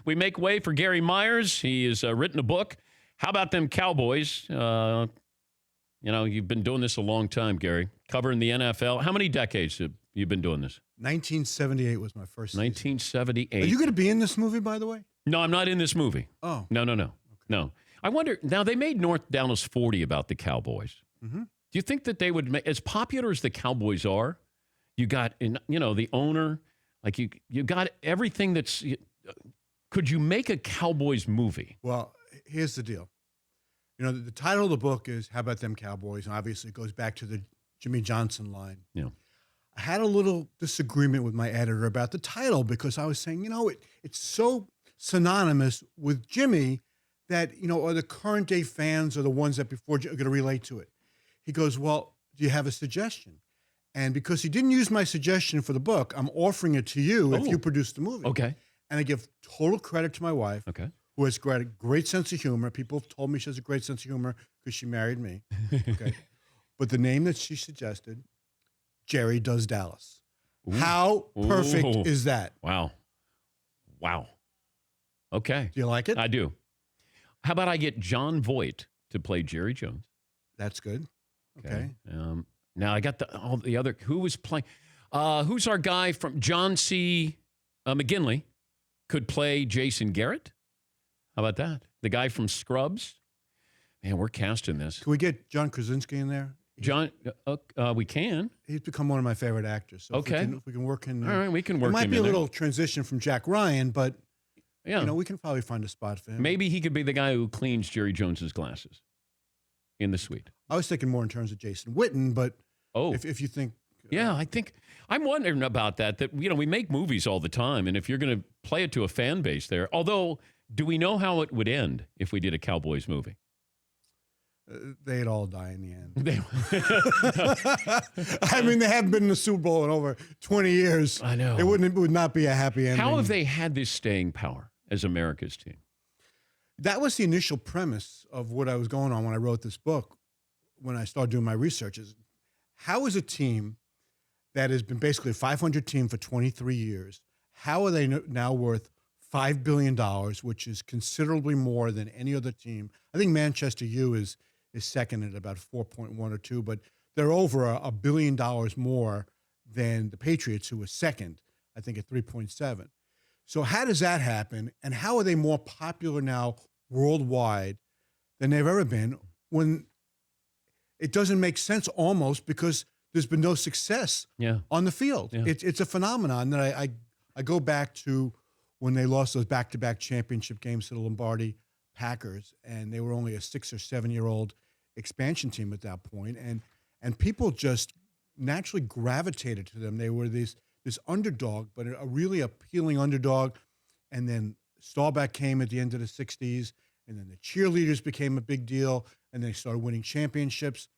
We make way for Gary Myers. He has written a book. How about them Cowboys? You've been doing this a long time, Gary, covering the NFL. How many decades have you been doing this? 1978 was my first season. 1978. Are you going to be in this movie, by the way? No, I'm not in this movie. Oh. No. Okay. No. I wonder, now they made North Dallas 40 about the Cowboys. Mm-hmm. Do you think that they would make, as popular as the Cowboys are, you got, the owner, like you got everything that's, could you make a Cowboys movie? Well, here's the deal. The title of the book is How About Them Cowboys? And obviously it goes back to the Jimmy Johnson line. Yeah. I had a little disagreement with my editor about the title because I was saying, it's so synonymous with Jimmy that, are the current day fans or the ones that before are going to relate to it. He goes, well, do you have a suggestion? And because he didn't use my suggestion for the book, I'm offering it to you if you produce the movie. Okay. And I give total credit to my wife, who has a great sense of humor. People have told me she has a great sense of humor because she married me. Okay. But the name that she suggested, Jerry Does Dallas. Ooh. How perfect is that? Wow. Okay. Do you like it? I do. How about I get John Voight to play Jerry Jones? That's good. Okay. Now I got all the other. Who was playing? Who's our guy from John C. McGinley? Could play Jason Garrett. How about that? The guy from Scrubs. Man, we're casting this. Can we get John Krasinski in there? John, we can. He's become one of my favorite actors. So okay. If we can work in. All right, we can work him in. It might be a little transition from Jack Ryan, but yeah, we can probably find a spot for him. Maybe he could be the guy who cleans Jerry Jones's glasses in the suite. I was thinking more in terms of Jason Witten, but if you think. Yeah, I think I'm wondering about that we make movies all the time, and if you're going to play it to a fan base there, although do we know how it would end if we did a Cowboys movie? They'd all die in the end. I mean, they haven't been in the Super Bowl in over 20 years. I know. It would not be a happy ending. How have they had this staying power as America's team? That was the initial premise of what I was going on when I wrote this book, when I started doing my research, is how is a team that has been basically a 500 team for 23 years, how are they now worth $5 billion, which is considerably more than any other team? I think Manchester U is second at about 4.1 or 2, but they're over $1 billion more than the Patriots, who was second, I think at 3.7. So how does that happen? And how are they more popular now worldwide than they've ever been, when it doesn't make sense almost because there's been no success on the field? Yeah. It's a phenomenon that I go back to when they lost those back-to-back championship games to the Lombardi Packers, and they were only a 6 or 7 year old expansion team at that point, and people just naturally gravitated to them. They were this underdog, but a really appealing underdog. And then Staubach came at the end of the 60s, and then the cheerleaders became a big deal, and they started winning championships,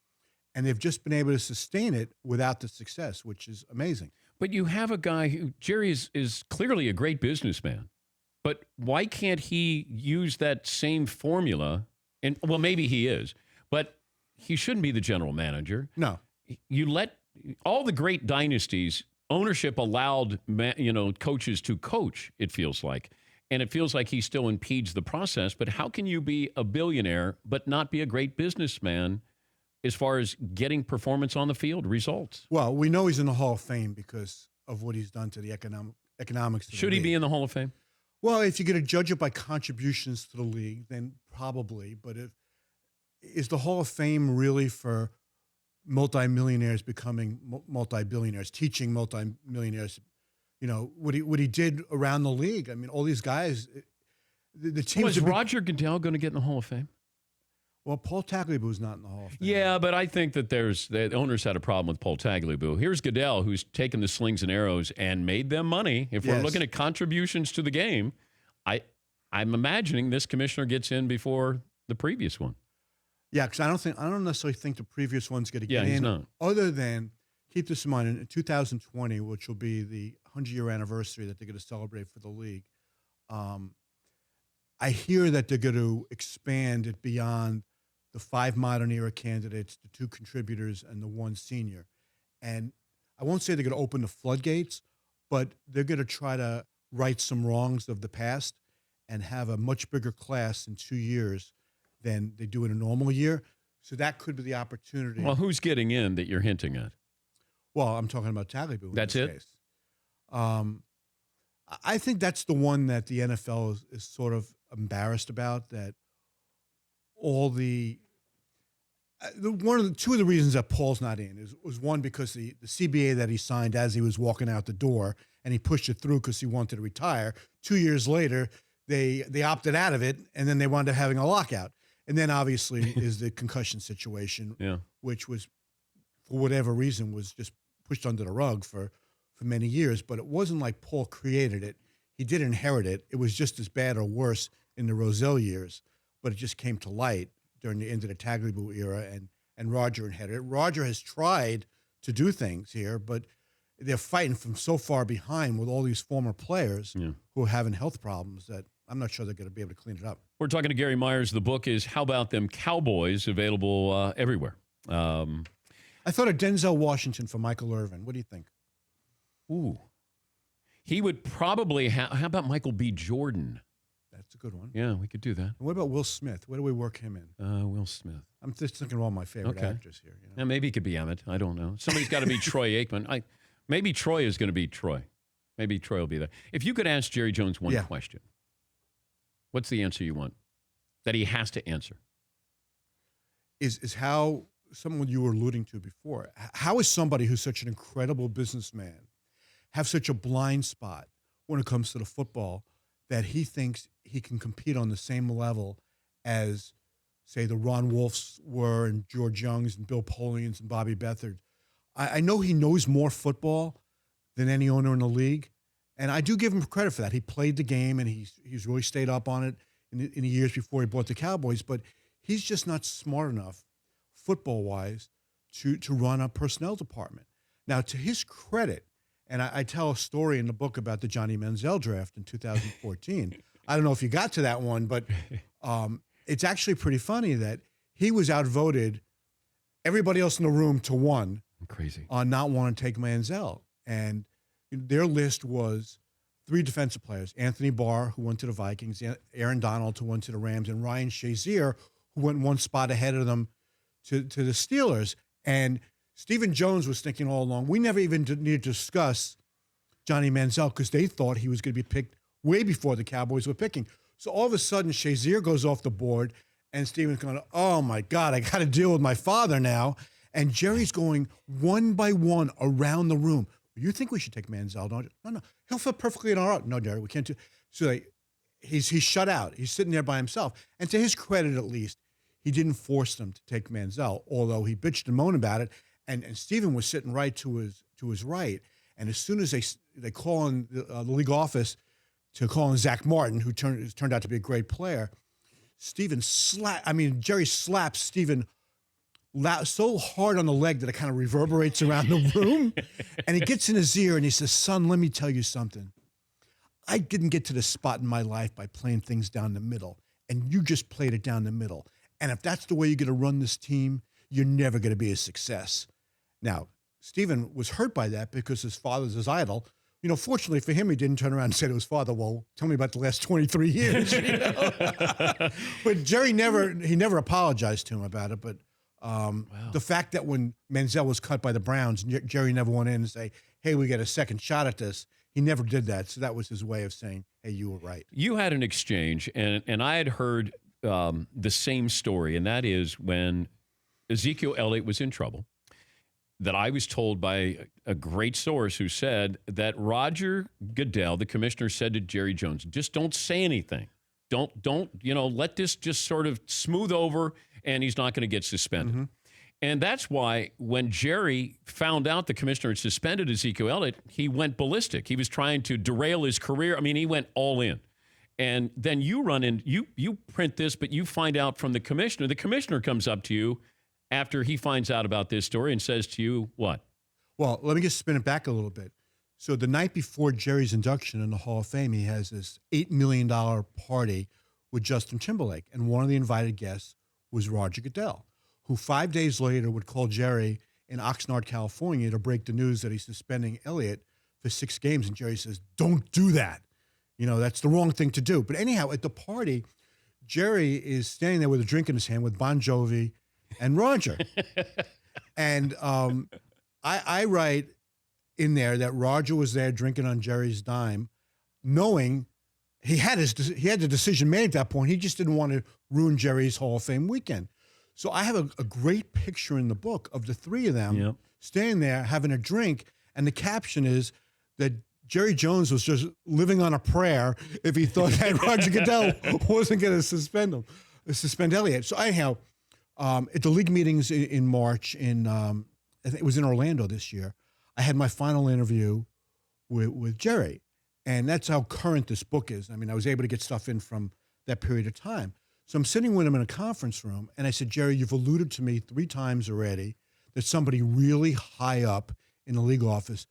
and they've just been able to sustain it without the success, which is amazing. But you have a guy who, Jerry is clearly a great businessman. But why can't he use that same formula? And well, maybe he is, but he shouldn't be the general manager. No. You let all the great dynasties, ownership allowed, coaches to coach, it feels like. And it feels like he still impedes the process. But how can you be a billionaire but not be a great businessman as far as getting performance on the field, results? Well, we know he's in the Hall of Fame because of what he's done to the economics. Should he be in the Hall of Fame? Well, if you're going to judge it by contributions to the league, then probably. But is the Hall of Fame really for multimillionaires becoming multi-billionaires, teaching multimillionaires, what he did around the league? I mean, all these guys, the team. Is Roger Goodell going to get in the Hall of Fame? Well, Paul Tagliabue's not in the Hall of Fame. Yeah, but I think that the owners had a problem with Paul Tagliabue. Here's Goodell, who's taken the slings and arrows and made them money. If we're looking at contributions to the game, I'm imagining this commissioner gets in before the previous one. Yeah, because I don't necessarily think the previous one's going to get in. He's not. Other than, keep this in mind, in 2020, which will be the 100-year anniversary that they're going to celebrate for the league, I hear that they're going to expand it beyond the 5 modern era candidates, the 2 contributors, and the 1 senior. And I won't say they're going to open the floodgates, but they're going to try to right some wrongs of the past and have a much bigger class in 2 years than they do in a normal year. So that could be the opportunity. Well, who's getting in that you're hinting at? Well, I'm talking about Tagliabue in That's this it? case. I think that's the one that the NFL is sort of embarrassed about, that all two of the reasons that Paul's not in was one, because the CBA that he signed as he was walking out the door, and he pushed it through because he wanted to retire. 2 years later, they opted out of it, and then they wound up having a lockout. And then obviously is the concussion situation, which was, for whatever reason, was just pushed under the rug for many years. But it wasn't like Paul created it. He did inherit it. It was just as bad or worse in the Rozelle years, but it just came to light during the end of the Tagliabue era, and Roger inherited it. Roger has tried to do things here, but they're fighting from so far behind with all these former players who are having health problems that I'm not sure they're going to be able to clean it up. We're talking to Gary Myers. The book is How About Them Cowboys, available everywhere. I thought of Denzel Washington for Michael Irvin. What do you think? Ooh. He would probably how about Michael B. Jordan? That's a good one. Yeah, we could do that. And what about Will Smith? Where do we work him in? Will Smith. I'm just thinking of all my favorite actors here. You know? Yeah, maybe he could be Emmett. I don't know. Somebody's got to be Troy Aikman. Maybe Troy is going to be Troy. Maybe Troy will be there. If you could ask Jerry Jones one question, what's the answer you want that he has to answer? Is how someone you were alluding to before. How is somebody who's such an incredible businessman have such a blind spot when it comes to the football that he thinks he can compete on the same level as, say, the Ron Wolfs were, and George Youngs and Bill Polians and Bobby Beathard? I know he knows more football than any owner in the league, and I do give him credit for that. He played the game, and he's really stayed up on it in the years before he bought the Cowboys, but he's just not smart enough, football-wise, to run a personnel department. Now, to his credit, and I tell a story in the book about the Johnny Manziel draft in 2014. I don't know if you got to that one, but it's actually pretty funny that he was outvoted everybody else in the room to one. Crazy. On not wanting to take Manziel. And their list was 3 defensive players: Anthony Barr, who went to the Vikings, Aaron Donald, who went to the Rams, and Ryan Shazier, who went one spot ahead of them to the Steelers. And Stephen Jones was thinking all along, we never even need to discuss Johnny Manziel because they thought he was going to be picked way before the Cowboys were picking. So all of a sudden, Shazier goes off the board, and Stephen's going, oh, my God, I got to deal with my father now. And Jerry's going one by one around the room. You think we should take Manziel, don't you? No. He'll fit perfectly in our... No, Jerry, we can't do... So he's shut out. He's sitting there by himself. And to his credit, at least, he didn't force them to take Manziel, although he bitched and moaned about it. And Stephen was sitting right to his right. And as soon as they call in the league office to call in Zach Martin, who turned out to be a great player, Jerry slaps Stephen so hard on the leg that it kind of reverberates around the room. And he gets in his ear and he says, son, let me tell you something. I didn't get to this spot in my life by playing things down the middle. And you just played it down the middle. And if that's the way you're going to run this team, you're never going to be a success. Now, Stephen was hurt by that because his father's his idol. You know, fortunately for him, he didn't turn around and say to his father, well, tell me about the last 23 years. You know? But Jerry never apologized to him about it. But the fact that when Manziel was cut by the Browns, Jerry never went in and say, hey, we get a second shot at this. He never did that. So that was his way of saying, hey, you were right. You had an exchange, and I had heard the same story, and that is when Ezekiel Elliott was in trouble, that I was told by a great source who said that Roger Goodell, the commissioner, said to Jerry Jones, just don't say anything. Don't, let this just sort of smooth over, and he's not going to get suspended. Mm-hmm. And that's why when Jerry found out the commissioner had suspended Ezekiel Elliott, he went ballistic. He was trying to derail his career. I mean, he went all in. And then you run in, you print this, but you find out from the commissioner. The commissioner comes up to you after he finds out about this story and says to you, what? Well, let me just spin it back a little bit. So the night before Jerry's induction in the Hall of Fame, he has this $8 million party with Justin Timberlake. And one of the invited guests was Roger Goodell, who 5 days later would call Jerry in Oxnard, California to break the news that he's suspending Elliott for 6 games. And Jerry says, don't do that. That's the wrong thing to do. But anyhow, at the party, Jerry is standing there with a drink in his hand with Bon Jovi and Roger. And I write in there that Roger was there drinking on Jerry's dime, knowing he had the decision made at that point. He just didn't want to ruin Jerry's Hall of Fame weekend. So I have a great picture in the book of the three of them standing there having a drink, and the caption is that Jerry Jones was just living on a prayer if he thought that Roger Goodell wasn't going to suspend Elliott. So anyhow, at the league meetings in March, I think it was in Orlando this year, I had my final interview with Jerry, and that's how current this book is. I mean, I was able to get stuff in from that period of time. So I'm sitting with him in a conference room, and I said, Jerry, you've alluded to me 3 times already that somebody really high up in the league office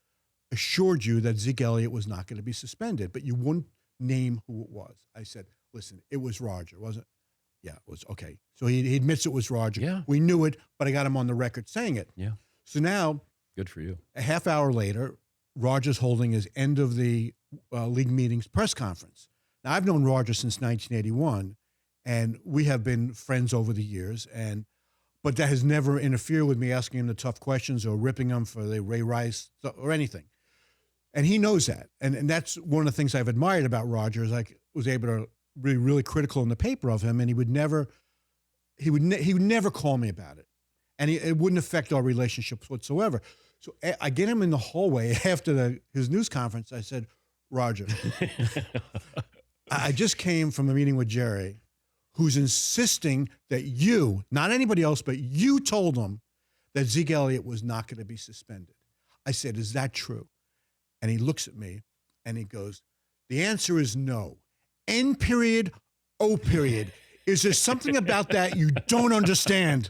assured you that Zeke Elliott was not going to be suspended, but you wouldn't name who it was. I said, listen, it was Roger, wasn't it? Yeah, it was. Okay. So he admits it was Roger. Yeah. We knew it, but I got him on the record saying it. Yeah. So now, good for you. A half hour later, Roger's holding his end of the league meetings press conference. Now, I've known Roger since 1981, and we have been friends over the years, but that has never interfered with me asking him the tough questions or ripping him for the Ray Rice or anything. And he knows that. And that's one of the things I've admired about Roger is I was able to be really critical in the paper of him, and he would never call me about it. And it wouldn't affect our relationships whatsoever. So I get him in the hallway after his news conference. I said, Roger, I just came from a meeting with Jerry, who's insisting that you, not anybody else, but you told him that Zeke Elliott was not going to be suspended. I said, is that true? And he looks at me and he goes, the answer is no. N period, O period. Is there something about that you don't understand?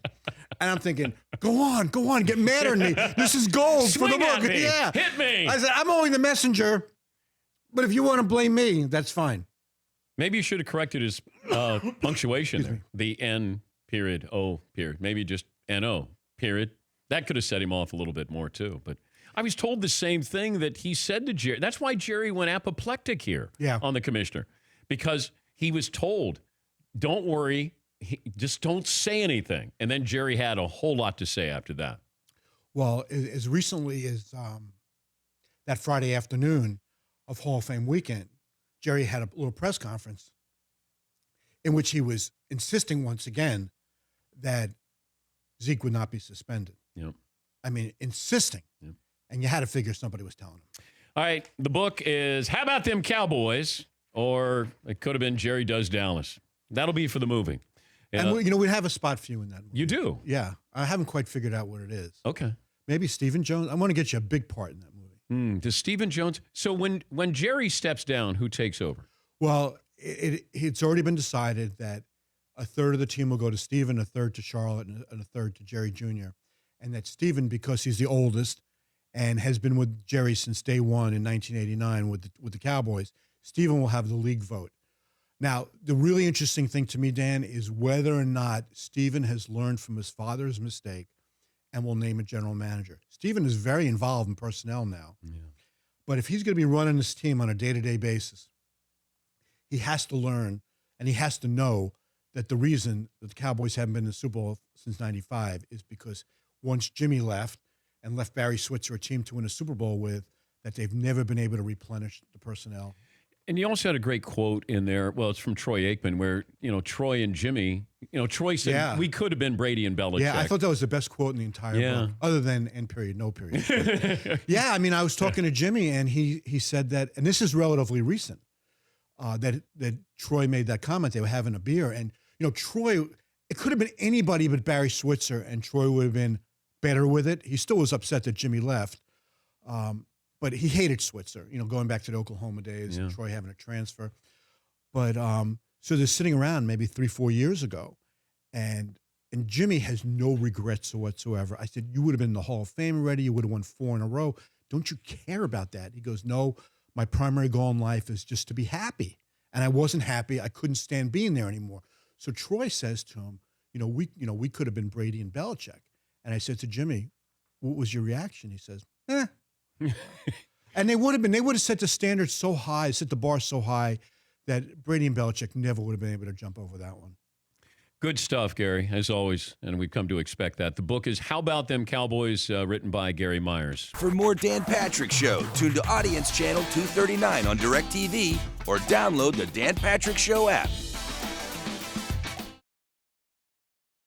And I'm thinking, go on, get madder than me. This is gold Swing for the book. me. Yeah. Hit me. I said, I'm only the messenger, but if you want to blame me, that's fine. Maybe you should have corrected his punctuation there. The N period, O period. Maybe just N-O period. That could have set him off a little bit more, too. But I was told the same thing that he said to Jerry. That's why Jerry went apoplectic here on the commissioner, because he was told, don't worry, just don't say anything. And then Jerry had a whole lot to say after that. Well, as recently as that Friday afternoon of Hall of Fame weekend, Jerry had a little press conference in which he was insisting once again that Zeke would not be suspended. Yep. I mean, insisting. Yep. And you had to figure somebody was telling him. All right. The book is How About Them Cowboys? Or it could have been Jerry Does Dallas. That'll be for the movie. And we'd have a spot for you in that movie. You do? Yeah. I haven't quite figured out what it is. Okay. Maybe Stephen Jones. I want to get you a big part in that movie. Does Stephen Jones? So when Jerry steps down, who takes over? Well, it's already been decided that a third of the team will go to Stephen, a third to Charlotte, and a third to Jerry Jr. And that Stephen, because he's the oldest and has been with Jerry since day one in 1989 with the Cowboys, Stephen will have the league vote. Now, the really interesting thing to me, Dan, is whether or not Stephen has learned from his father's mistake and will name a general manager. Stephen is very involved in personnel now. Yeah. But if he's going to be running this team on a day-to-day basis, he has to learn and he has to know that the reason that the Cowboys haven't been in the Super Bowl since 95 is because once Jimmy left and left Barry Switzer a team to win a Super Bowl with, that they've never been able to replenish the personnel. And you also had a great quote in there. Well, it's from Troy Aikman where, Troy and Jimmy, Troy said, we could have been Brady and Belichick. Yeah, I thought that was the best quote in the entire book, other than N period, no period. Yeah, I mean, I was talking to Jimmy and he said that, and this is relatively recent, that Troy made that comment. They were having a beer. And, Troy, it could have been anybody but Barry Switzer, and Troy would have been better with it. He still was upset that Jimmy left. But he hated Switzer, going back to the Oklahoma days and Troy having a transfer. But so they're sitting around maybe 3-4 years ago, and Jimmy has no regrets whatsoever. I said, you would have been in the Hall of Fame already. You would have won 4 in a row. Don't you care about that? He goes, no, my primary goal in life is just to be happy. And I wasn't happy. I couldn't stand being there anymore. So Troy says to him, we could have been Brady and Belichick. And I said to Jimmy, what was your reaction? He says, And they would have set the standard so high, set the bar so high that Brady and Belichick never would have been able to jump over that one. Good stuff, Gary, as always, and we've come to expect that. The book is How About Them Cowboys, written by Gary Myers. For more Dan Patrick Show, tune to Audience Channel 239 on DirecTV or download the Dan Patrick Show app.